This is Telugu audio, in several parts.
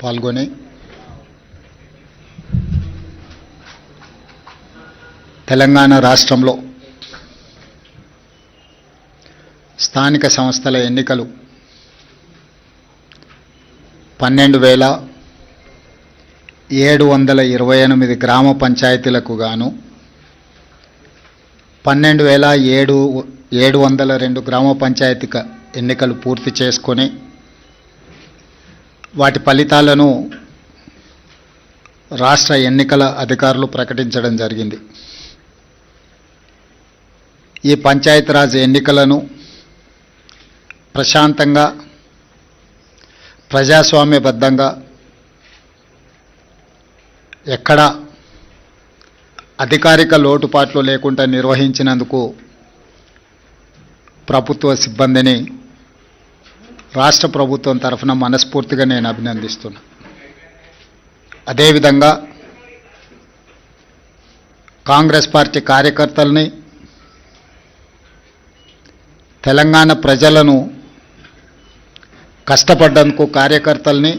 పాల్గొని తెలంగాణ రాష్ట్రంలో స్థానిక సంస్థల ఎన్నికలు 12,728 గ్రామ పంచాయతీలకు గాను 12,702 గ్రామ పంచాయతీ ఎన్నికలు పూర్తి చేసుకొని వాటి ఫలితాలను రాష్ట్ర ఎన్నికల అధికారులు ప్రకటించడం జరిగింది. ఈ పంచాయతీరాజ్ ఎన్నికలను ప్రశాంతంగా ప్రజాస్వామ్యబద్ధంగా ఎక్కడ అధికారిక లోటుపాట్లు లేకుండా నిర్వహించినందుకు ప్రభుత్వ సిబ్బందిని రాష్ట్ర ప్రభుత్వం తరఫున మనస్ఫూర్తిగా నేను అభినందిస్తున్నా. అదేవిధంగా కాంగ్రెస్ పార్టీ కార్యకర్తల్ని, తెలంగాణ ప్రజలను కష్టపడ్డందుకు కార్యకర్తల్ని,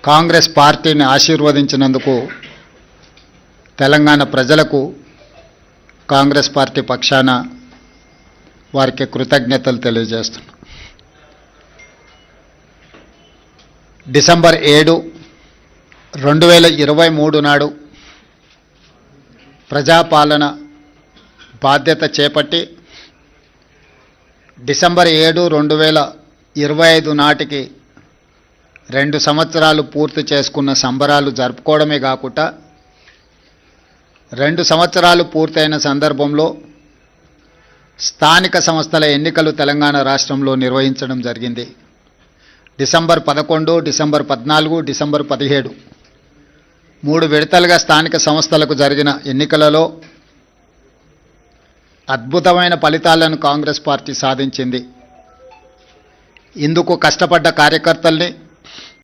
కాంగ్రెస్ పార్టీని ఆశీర్వదించినందుకు తెలంగాణ ప్రజలకు కాంగ్రెస్ పార్టీ పక్షాన వారికి కృతజ్ఞతలు తెలియజేస్తున్నాను. డిసెంబర్ 7, 2023 నాడు ప్రజాపాలన బాధ్యత చేపట్టి డిసెంబర్ 7, 2025 నాటికి 2 సంవత్సరాలు పూర్తి చేసుకున్న సంబరాలు జరుపుకోవడమే కాకుండా 2 సంవత్సరాలు పూర్తయిన సందర్భంలో స్థానిక సంస్థల ఎన్నికలు తెలంగాణ రాష్ట్రంలో నిర్వహించడం జరిగింది. డిసెంబర్ 11, డిసెంబర్ 14, డిసెంబర్ 17 3 విడతలుగా స్థానిక సంస్థలకు జరిగిన ఎన్నికలలో అద్భుతమైన ఫలితాలను కాంగ్రెస్ పార్టీ సాధించింది. ఇందుకు కష్టపడ్డ కార్యకర్తల్ని,